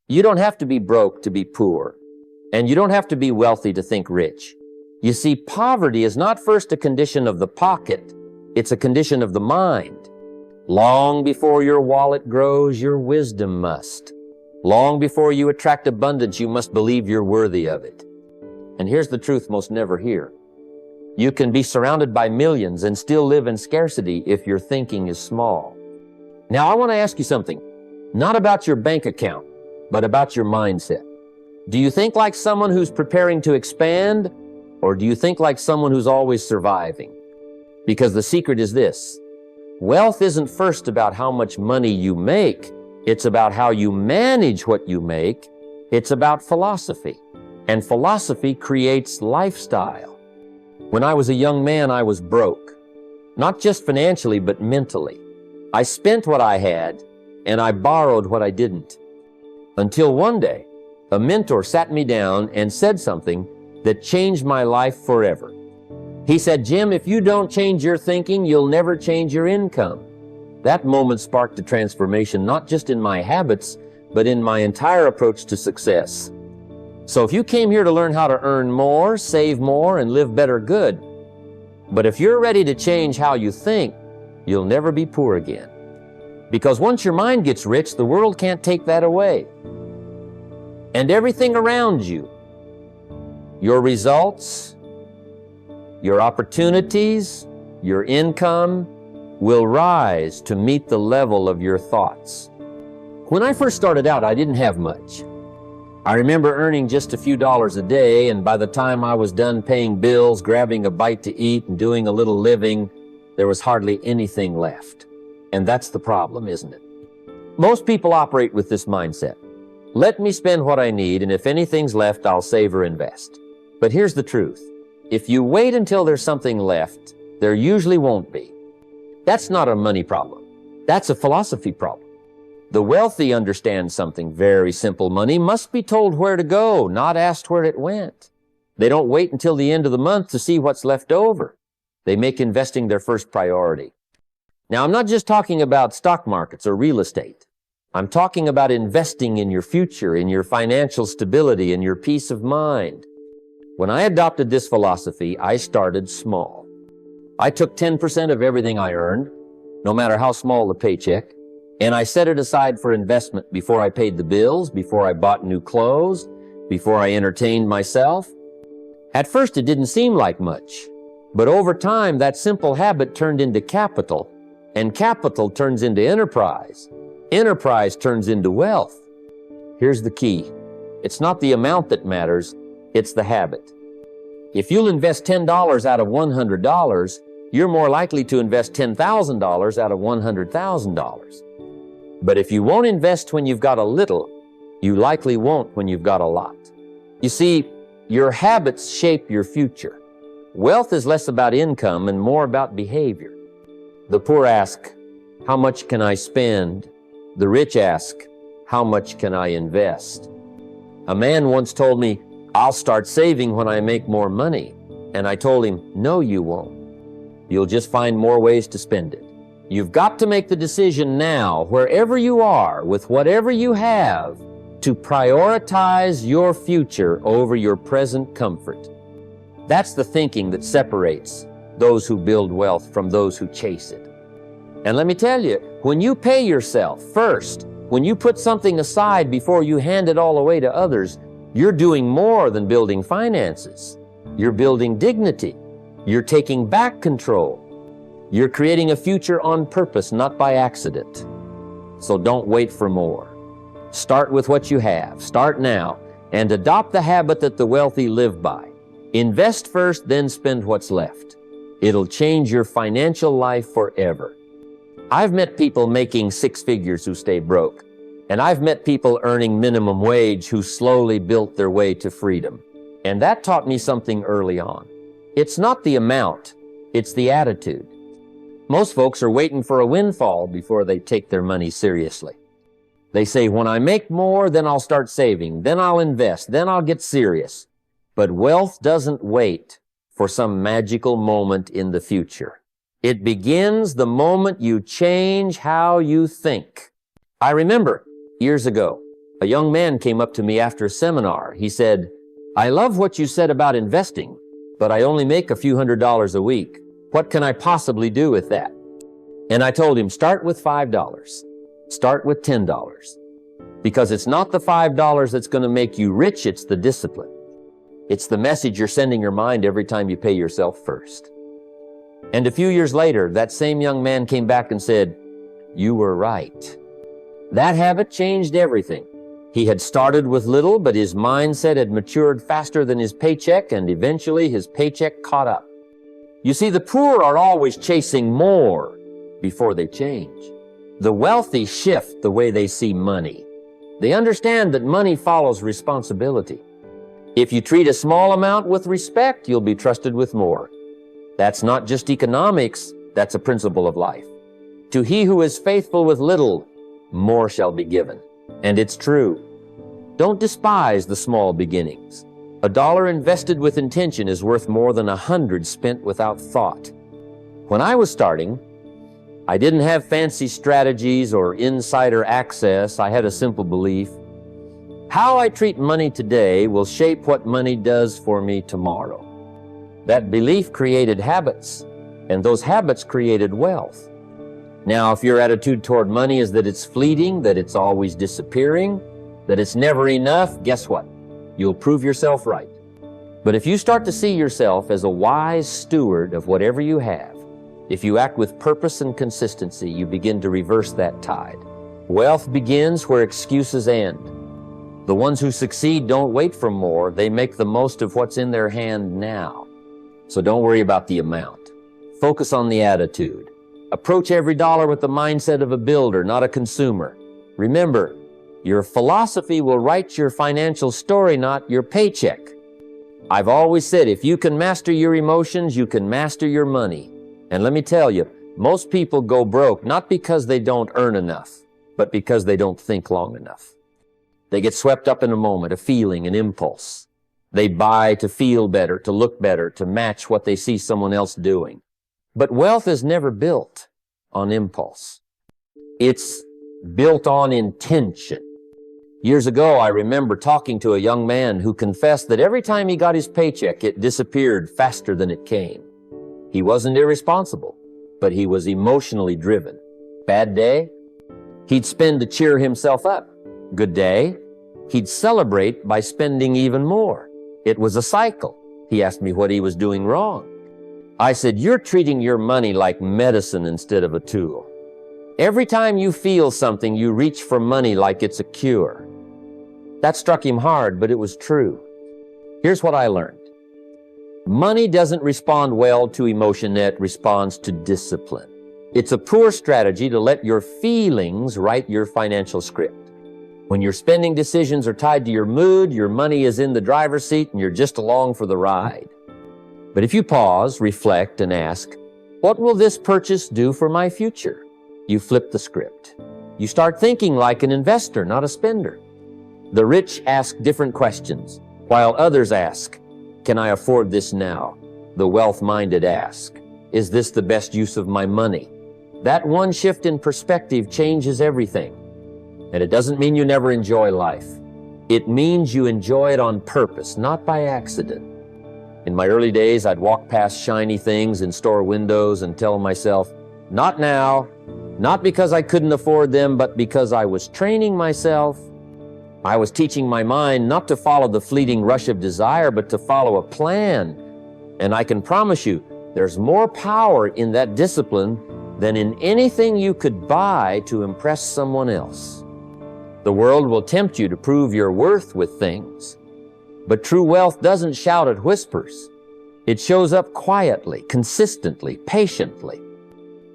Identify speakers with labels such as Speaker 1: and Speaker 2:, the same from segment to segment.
Speaker 1: You don't have to be broke to be poor, and you don't have to be wealthy to think rich. You see, poverty is not first a condition of the pocket, it's a condition of the mind. Long before your wallet grows, your wisdom must. Long before you attract abundance, you must believe you're worthy of it. And here's the truth most never hear. You can be surrounded by millions and still live in scarcity if your thinking is small. Now, I want to ask you something, not about your bank account, but about your mindset. Do you think like someone who's preparing to expand, or do you think like someone who's always surviving? Because the secret is this: wealth isn't first about how much money you make, it's about how you manage what you make. It's about philosophy, and philosophy creates lifestyle. When I was a young man, I was broke, not just financially, but mentally. I spent what I had, and I borrowed what I didn't. Until one day, a mentor sat me down and said something that changed my life forever. He said, "Jim, if you don't change your thinking, you'll never change your income." That moment sparked a transformation, not just in my habits, but in my entire approach to success. So if you came here to learn how to earn more, save more, and live better, good. But if you're ready to change how you think, you'll never be poor again. Because once your mind gets rich, the world can't take that away. And everything around you, your results, your opportunities, your income, will rise to meet the level of your thoughts. When I first started out, I didn't have much. I remember earning just a few dollars a day, and by the time I was done paying bills, grabbing a bite to eat, and doing a little living, there was hardly anything left. And that's the problem, isn't it? Most people operate with this mindset. Let me spend what I need, and if anything's left, I'll save or invest. But here's the truth. If you wait until there's something left, there usually won't be. That's not a money problem. That's a philosophy problem. The wealthy understand something very simple. Money must be told where to go, not asked where it went. They don't wait until the end of the month to see what's left over. They make investing their first priority. Now, I'm not just talking about stock markets or real estate. I'm talking about investing in your future, in your financial stability, in your peace of mind. When I adopted this philosophy, I started small. I took 10% of everything I earned, no matter how small the paycheck, and I set it aside for investment before I paid the bills, before I bought new clothes, before I entertained myself. At first, it didn't seem like much, but over time, that simple habit turned into capital, and capital turns into enterprise. Enterprise turns into wealth. Here's the key. It's not the amount that matters, it's the habit. If you'll invest $10 out of $100, you're more likely to invest $10,000 out of $100,000. But if you won't invest when you've got a little, you likely won't when you've got a lot. You see, your habits shape your future. Wealth is less about income and more about behavior. The poor ask, "How much can I spend?" The rich ask, "How much can I invest?" A man once told me, "I'll start saving when I make more money." And I told him, "No, you won't. You'll just find more ways to spend it. You've got to make the decision now, wherever you are, with whatever you have, to prioritize your future over your present comfort." That's the thinking that separates those who build wealth from those who chase it. And let me tell you, when you pay yourself first, when you put something aside before you hand it all away to others, you're doing more than building finances. You're building dignity. You're taking back control. You're creating a future on purpose, not by accident. So don't wait for more. Start with what you have. Start now and adopt the habit that the wealthy live by. Invest first, then spend what's left. It'll change your financial life forever. I've met people making six figures who stay broke, and I've met people earning minimum wage who slowly built their way to freedom. And that taught me something early on. It's not the amount, it's the attitude. Most folks are waiting for a windfall before they take their money seriously. They say, "When I make more, then I'll start saving, then I'll invest, then I'll get serious." But wealth doesn't wait for some magical moment in the future. It begins the moment you change how you think. I remember years ago, A young man came up to me after a seminar. He said, "I love what you said about investing, but I only make a few $100s a week. What can I possibly do with that?" And I told him, start with $5. Start with $10. Because it's not the $5 that's going to make you rich, it's the discipline. It's the message you're sending your mind every time you pay yourself first. And a few years later, that same young man came back and said, "You were right." That habit changed everything. He had started with little, but his mindset had matured faster than his paycheck, and eventually his paycheck caught up. You see, the poor are always chasing more before they change. The wealthy shift the way they see money. They understand that money follows responsibility. If you treat a small amount with respect, you'll be trusted with more. That's not just economics, that's a principle of life. To he who is faithful with little, more shall be given. And it's true. Don't despise the small beginnings. $1 invested with intention is worth more than 100 spent without thought. When I was starting, I didn't have fancy strategies or insider access. I had a simple belief. How I treat money today will shape what money does for me tomorrow. That belief created habits, and those habits created wealth. Now, if your attitude toward money is that it's fleeting, that it's always disappearing, that it's never enough, guess what? You'll prove yourself right. But if you start to see yourself as a wise steward of whatever you have, if you act with purpose and consistency, you begin to reverse that tide. Wealth begins where excuses end. The ones who succeed don't wait for more. They make the most of what's in their hand now. So don't worry about the amount. Focus on the attitude. Approach every dollar with the mindset of a builder, not a consumer. Remember, your philosophy will write your financial story, not your paycheck. I've always said, if you can master your emotions, you can master your money. And let me tell you, most people go broke not because they don't earn enough, but because they don't think long enough. They get swept up in a moment, a feeling, an impulse. They buy to feel better, to look better, to match what they see someone else doing. But wealth is never built on impulse. It's built on intention. Years ago, I remember talking to a young man who confessed that every time he got his paycheck, it disappeared faster than it came. He wasn't irresponsible, but he was emotionally driven. Bad day? He'd spend to cheer himself up. Good day? He'd celebrate by spending even more. It was a cycle. He asked me what he was doing wrong. I said, "You're treating your money like medicine instead of a tool. Every time you feel something, you reach for money like it's a cure." That struck him hard, but it was true. Here's what I learned. Money doesn't respond well to emotion, it responds to discipline. It's a poor strategy to let your feelings write your financial script. When your spending decisions are tied to your mood, your money is in the driver's seat and you're just along for the ride. But if you pause, reflect, and ask, what will this purchase do for my future? You flip the script. You start thinking like an investor, not a spender. The rich ask different questions, while others ask, can I afford this now? The wealth-minded ask, is this the best use of my money? That one shift in perspective changes everything. And it doesn't mean you never enjoy life. It means you enjoy it on purpose, not by accident. In my early days, I'd walk past shiny things in store windows and tell myself, not now, not because I couldn't afford them, but because I was training myself. I was teaching my mind not to follow the fleeting rush of desire, but to follow a plan. And I can promise you, there's more power in that discipline than in anything you could buy to impress someone else. The world will tempt you to prove your worth with things. But true wealth doesn't shout at whispers. It shows up quietly, consistently, patiently.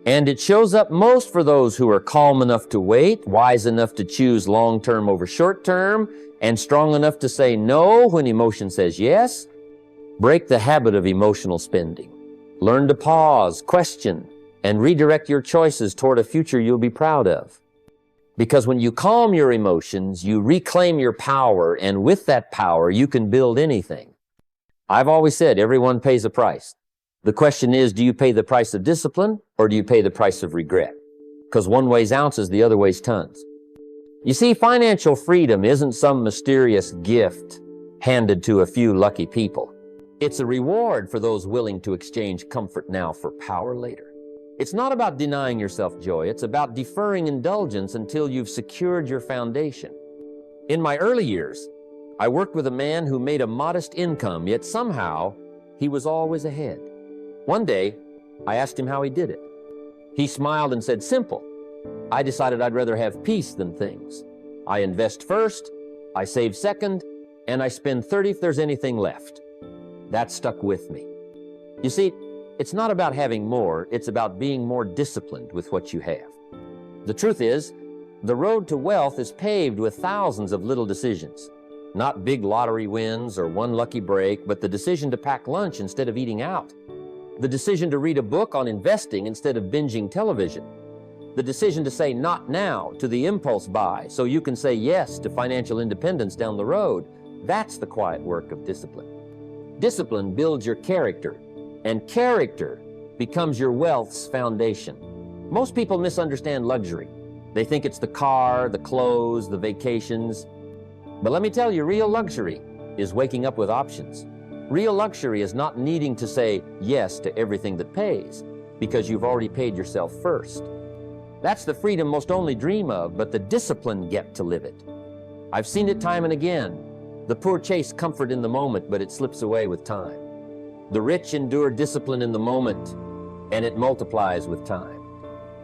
Speaker 1: And it shows up most for those who are calm enough to wait, wise enough to choose long-term over short-term, and strong enough to say no when emotion says yes. Break the habit of emotional spending. Learn to pause, question, and redirect your choices toward a future you'll be proud of. Because when you calm your emotions, you reclaim your power, and with that power, you can build anything. I've always said everyone pays a price. The question is, do you pay the price of discipline or do you pay the price of regret? Because one weighs ounces, the other weighs tons. You see, financial freedom isn't some mysterious gift handed to a few lucky people. It's a reward for those willing to exchange comfort now for power later. It's not about denying yourself joy. It's about deferring indulgence until you've secured your foundation. In my early years, I worked with a man who made a modest income, yet somehow he was always ahead. One day, I asked him how he did it. He smiled and said, "Simple. I decided I'd rather have peace than things. I invest first, I save second, and I spend 30 if there's anything left." That stuck with me. You see, it's not about having more, it's about being more disciplined with what you have. The truth is, the road to wealth is paved with thousands of little decisions. Not big lottery wins or one lucky break, but the decision to pack lunch instead of eating out. The decision to read a book on investing instead of binging television. The decision to say not now to the impulse buy so you can say yes to financial independence down the road. That's the quiet work of discipline. Discipline builds your character, and character becomes your wealth's foundation. Most people misunderstand luxury. They think it's the car, the clothes, the vacations. But let me tell you, real luxury is waking up with options. Real luxury is not needing to say yes to everything that pays, because you've already paid yourself first. That's the freedom most only dream of, but the discipline get to live it. I've seen it time and again. The poor chase comfort in the moment, but it slips away with time. The rich endure discipline in the moment, and it multiplies with time.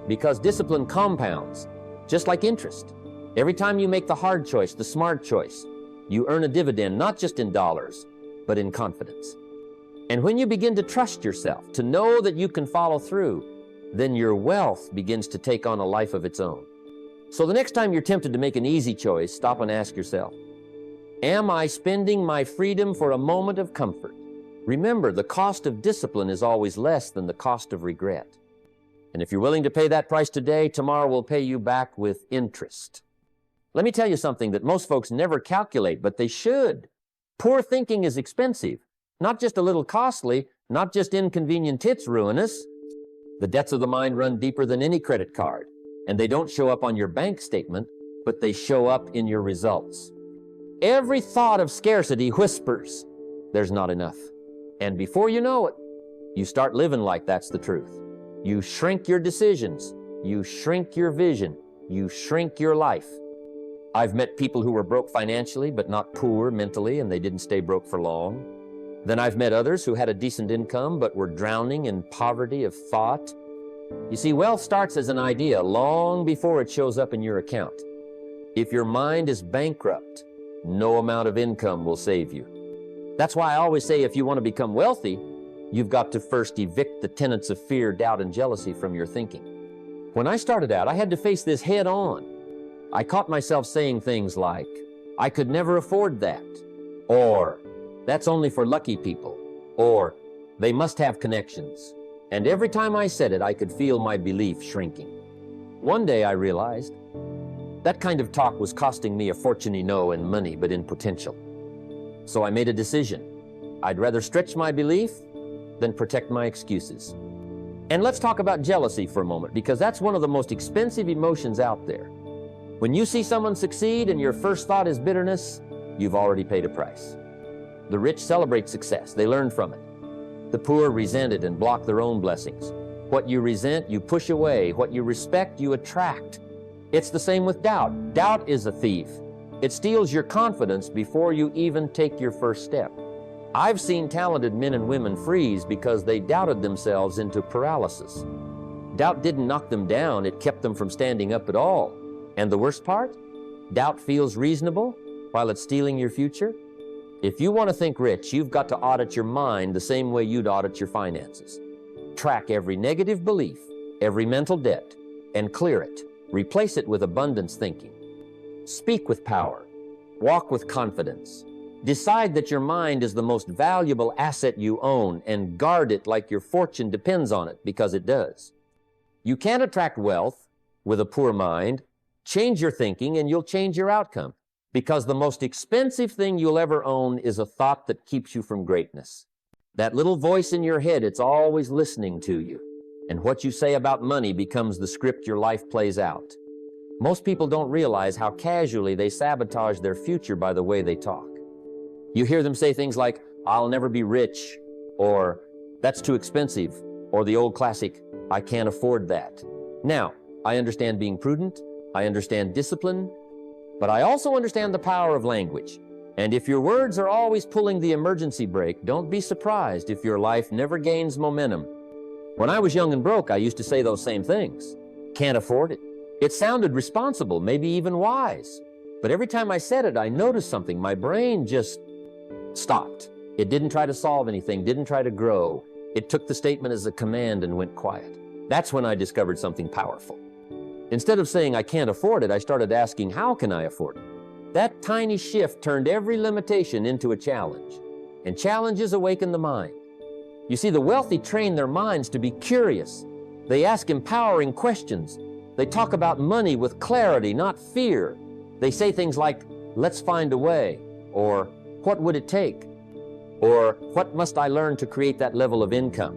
Speaker 1: Because discipline compounds, just like interest. Every time you make the hard choice, the smart choice, you earn a dividend, not just in dollars, but in confidence. And when you begin to trust yourself, to know that you can follow through, then your wealth begins to take on a life of its own. So the next time you're tempted to make an easy choice, stop and ask yourself, am I spending my freedom for a moment of comfort? Remember, the cost of discipline is always less than the cost of regret. And if you're willing to pay that price today, tomorrow will pay you back with interest. Let me tell you something that most folks never calculate, but they should. Poor thinking is expensive, not just a little costly, not just inconvenient, it's ruinous. The debts of the mind run deeper than any credit card, and they don't show up on your bank statement, but they show up in your results. Every thought of scarcity whispers, there's not enough. And before you know it, you start living like that's the truth. You shrink your decisions, you shrink your vision, you shrink your life. I've met people who were broke financially, but not poor mentally, and they didn't stay broke for long. Then I've met others who had a decent income, but were drowning in poverty of thought. You see, wealth starts as an idea long before it shows up in your account. If your mind is bankrupt, no amount of income will save you. That's why I always say if you want to become wealthy, you've got to first evict the tenets of fear, doubt, and jealousy from your thinking. When I started out, I had to face this head on. I caught myself saying things like, I could never afford that, or that's only for lucky people, or they must have connections. And every time I said it, I could feel my belief shrinking. One day I realized that kind of talk was costing me a fortune no in money, but in potential. So I made a decision. I'd rather stretch my belief than protect my excuses. And let's talk about jealousy for a moment, because that's one of the most expensive emotions out there. When you see someone succeed and your first thought is bitterness, you've already paid a price. The rich celebrate success. They learn from it. The poor resent it and block their own blessings. What you resent, you push away. What you respect, you attract. It's the same with doubt. Doubt is a thief. It steals your confidence before you even take your first step. I've seen talented men and women freeze because they doubted themselves into paralysis. Doubt didn't knock them down, it kept them from standing up at all. And the worst part? Doubt feels reasonable while it's stealing your future. If you want to think rich, you've got to audit your mind the same way you'd audit your finances. Track every negative belief, every mental debt, and clear it. Replace it with abundance thinking. Speak with power. Walk with confidence. Decide that your mind is the most valuable asset you own and guard it like your fortune depends on it, because it does. You can't attract wealth with a poor mind. Change your thinking and you'll change your outcome, because the most expensive thing you'll ever own is a thought that keeps you from greatness. That little voice in your head, it's always listening to you. And what you say about money becomes the script your life plays out. Most people don't realize how casually they sabotage their future by the way they talk. You hear them say things like, "I'll never be rich," or "That's too expensive," or the old classic, "I can't afford that." Now, I understand being prudent, I understand discipline, but I also understand the power of language. And if your words are always pulling the emergency brake, don't be surprised if your life never gains momentum. When I was young and broke, I used to say those same things. Can't afford it. It sounded responsible, maybe even wise. But every time I said it, I noticed something. My brain just stopped. It didn't try to solve anything, didn't try to grow. It took the statement as a command and went quiet. That's when I discovered something powerful. Instead of saying I can't afford it, I started asking, how can I afford it? That tiny shift turned every limitation into a challenge. And challenges awaken the mind. You see, the wealthy train their minds to be curious. They ask empowering questions. They talk about money with clarity, not fear. They say things like, "Let's find a way," or "What would it take?" or "What must I learn to create that level of income?"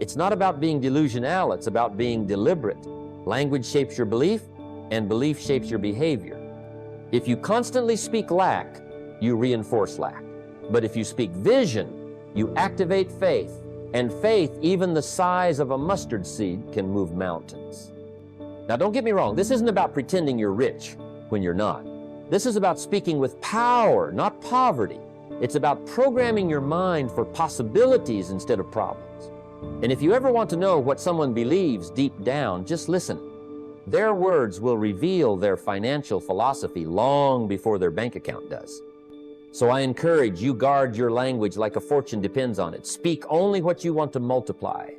Speaker 1: It's not about being delusional, it's about being deliberate. Language shapes your belief, and belief shapes your behavior. If you constantly speak lack, you reinforce lack. But if you speak vision, you activate faith. And faith, even the size of a mustard seed, can move mountains. Now, don't get me wrong, this isn't about pretending you're rich when you're not. This is about speaking with power, not poverty. It's about programming your mind for possibilities instead of problems. And if you ever want to know what someone believes deep down, just listen. Their words will reveal their financial philosophy long before their bank account does. So I encourage you, guard your language like a fortune depends on it. Speak only what you want to multiply.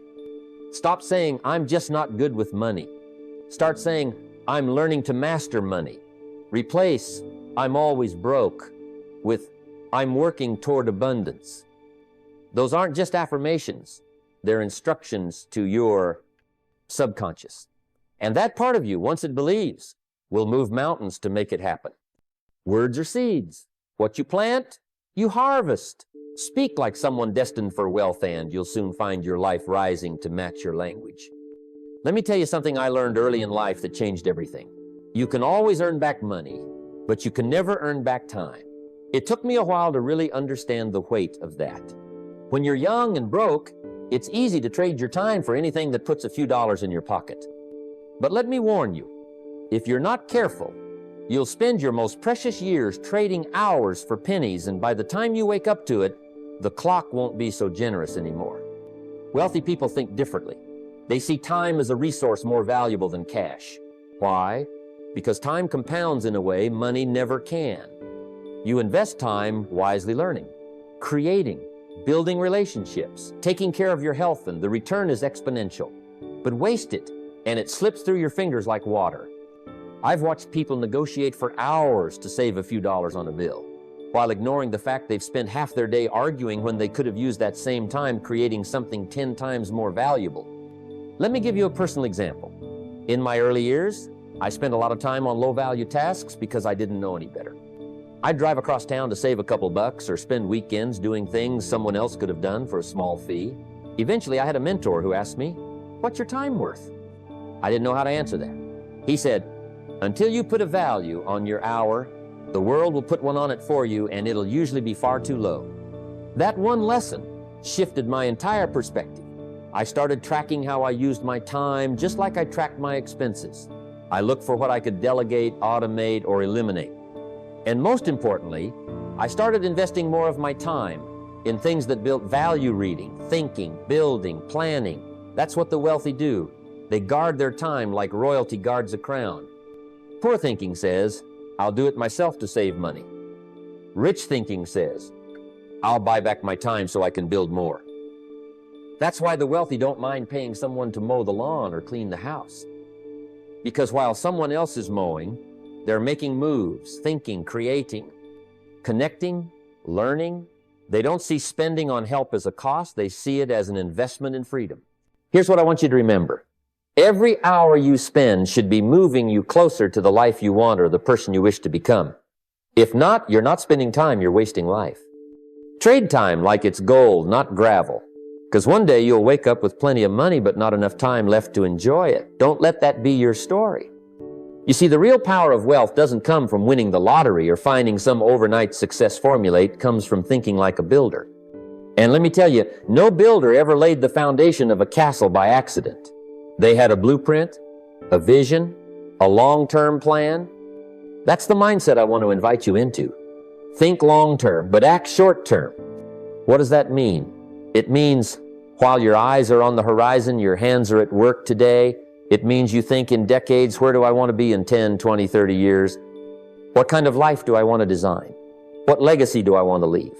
Speaker 1: Stop saying, "I'm just not good with money." Start saying, "I'm learning to master money." Replace "I'm always broke" with "I'm working toward abundance." Those aren't just affirmations. They're instructions to your subconscious. And that part of you, once it believes, will move mountains to make it happen. Words are seeds. What you plant, you harvest. Speak like someone destined for wealth, and you'll soon find your life rising to match your language. Let me tell you something I learned early in life that changed everything. You can always earn back money, but you can never earn back time. It took me a while to really understand the weight of that. When you're young and broke, it's easy to trade your time for anything that puts a few dollars in your pocket. But let me warn you, if you're not careful, you'll spend your most precious years trading hours for pennies, and by the time you wake up to it, the clock won't be so generous anymore. Wealthy people think differently. They see time as a resource more valuable than cash. Why? Because time compounds in a way money never can. You invest time wisely learning, creating, building relationships, taking care of your health, and the return is exponential. But waste it, and it slips through your fingers like water. I've watched people negotiate for hours to save a few dollars on a bill, while ignoring the fact they've spent half their day arguing when they could have used that same time creating something 10 times more valuable. Let me give you a personal example. In my early years, I spent a lot of time on low-value tasks because I didn't know any better. I'd drive across town to save a couple bucks or spend weekends doing things someone else could have done for a small fee. Eventually, I had a mentor who asked me, "What's your time worth?" I didn't know how to answer that. He said, "Until you put a value on your hour, the world will put one on it for you, and it'll usually be far too low." That one lesson shifted my entire perspective. I started tracking how I used my time just like I tracked my expenses. I looked for what I could delegate, automate, or eliminate. And most importantly, I started investing more of my time in things that built value: reading, thinking, building, planning. That's what the wealthy do. They guard their time like royalty guards a crown. Poor thinking says, "I'll do it myself to save money." Rich thinking says, "I'll buy back my time so I can build more." That's why the wealthy don't mind paying someone to mow the lawn or clean the house. Because while someone else is mowing, they're making moves, thinking, creating, connecting, learning. They don't see spending on help as a cost. They see it as an investment in freedom. Here's what I want you to remember. Every hour you spend should be moving you closer to the life you want or the person you wish to become. If not, you're not spending time, you're wasting life. Trade time like it's gold, not gravel. Because one day you'll wake up with plenty of money but not enough time left to enjoy it. Don't let that be your story. You see, the real power of wealth doesn't come from winning the lottery or finding some overnight success formula. It comes from thinking like a builder. And let me tell you, no builder ever laid the foundation of a castle by accident. They had a blueprint, a vision, a long-term plan. That's the mindset I want to invite you into. Think long-term, but act short-term. What does that mean? It means while your eyes are on the horizon, your hands are at work today. It means you think in decades, where do I want to be in 10, 20, 30 years? What kind of life do I want to design? What legacy do I want to leave?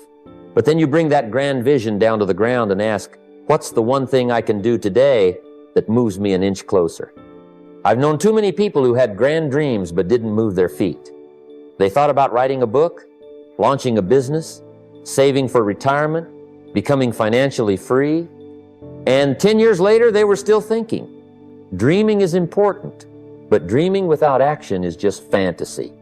Speaker 1: But then you bring that grand vision down to the ground and ask, what's the one thing I can do today that moves me an inch closer? I've known too many people who had grand dreams but didn't move their feet. They thought about writing a book, launching a business, saving for retirement, becoming financially free, and 10 years later they were still thinking. Dreaming is important, but dreaming without action is just fantasy.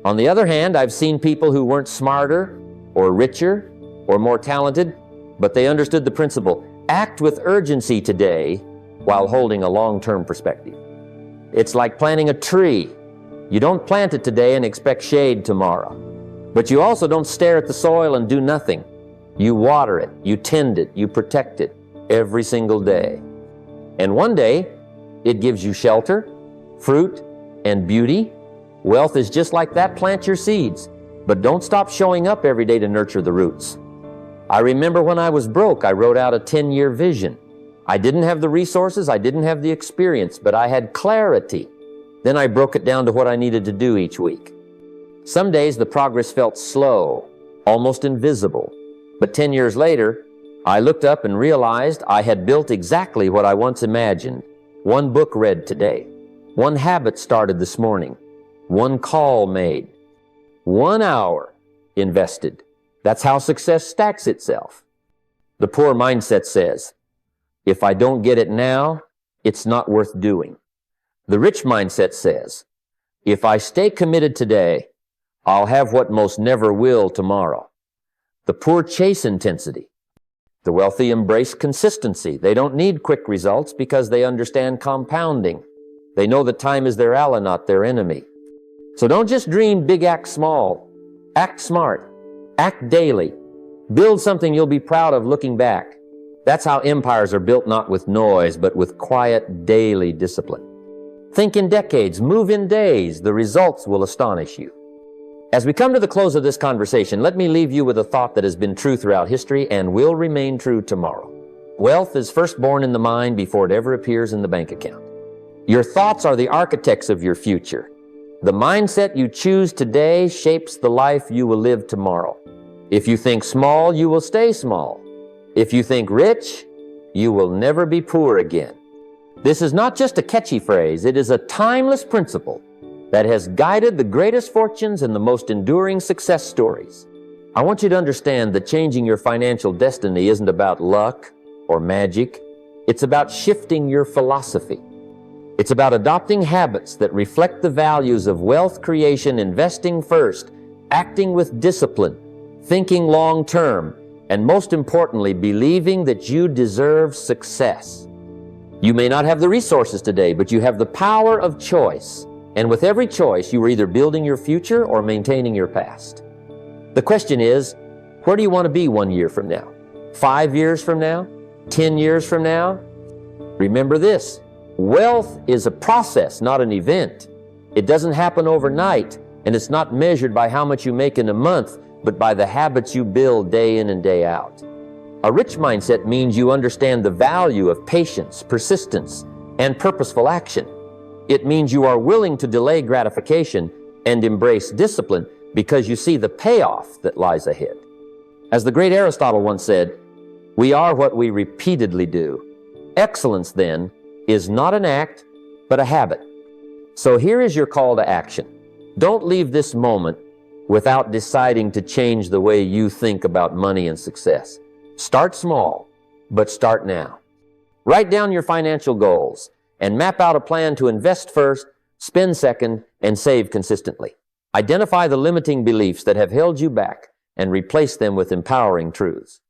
Speaker 1: On the other hand, I've seen people who weren't smarter or richer or more talented, but they understood the principle. Act with urgency today while holding a long-term perspective. It's like planting a tree. You don't plant it today and expect shade tomorrow. But you also don't stare at the soil and do nothing. You water it, you tend it, you protect it every single day. And one day, it gives you shelter, fruit, and beauty. Wealth is just like that. Plant your seeds, but don't stop showing up every day to nurture the roots. I remember when I was broke, I wrote out a 10-year vision. I didn't have the resources, I didn't have the experience, but I had clarity. Then I broke it down to what I needed to do each week. Some days the progress felt slow, almost invisible. But 10 years later, I looked up and realized I had built exactly what I once imagined. One book read today, one habit started this morning, one call made, 1 hour invested. That's how success stacks itself. The poor mindset says, if I don't get it now, it's not worth doing. The rich mindset says, if I stay committed today, I'll have what most never will tomorrow. The poor chase intensity. The wealthy embrace consistency. They don't need quick results because they understand compounding. They know that time is their ally, not their enemy. So don't just dream big, act small. Act smart. Act daily. Build something you'll be proud of looking back. That's how empires are built, not with noise, but with quiet, daily discipline. Think in decades, move in days. The results will astonish you. As we come to the close of this conversation, let me leave you with a thought that has been true throughout history and will remain true tomorrow. Wealth is first born in the mind before it ever appears in the bank account. Your thoughts are the architects of your future. The mindset you choose today shapes the life you will live tomorrow. If you think small, you will stay small. If you think rich, you will never be poor again. This is not just a catchy phrase, it is a timeless principle that has guided the greatest fortunes and the most enduring success stories. I want you to understand that changing your financial destiny isn't about luck or magic. It's about shifting your philosophy. It's about adopting habits that reflect the values of wealth creation, investing first, acting with discipline, thinking long term, and most importantly, believing that you deserve success. You may not have the resources today, but you have the power of choice. And with every choice, you are either building your future or maintaining your past. The question is, where do you want to be 1 year from now? 5 years from now? 10 years from now? Remember this, wealth is a process, not an event. It doesn't happen overnight, and it's not measured by how much you make in a month, but by the habits you build day in and day out. A rich mindset means you understand the value of patience, persistence, and purposeful action. It means you are willing to delay gratification and embrace discipline because you see the payoff that lies ahead. As the great Aristotle once said, we are what we repeatedly do. Excellence, then, is not an act, but a habit. So here is your call to action. Don't leave this moment without deciding to change the way you think about money and success. Start small, but start now. Write down your financial goals and map out a plan to invest first, spend second, and save consistently. Identify the limiting beliefs that have held you back and replace them with empowering truths.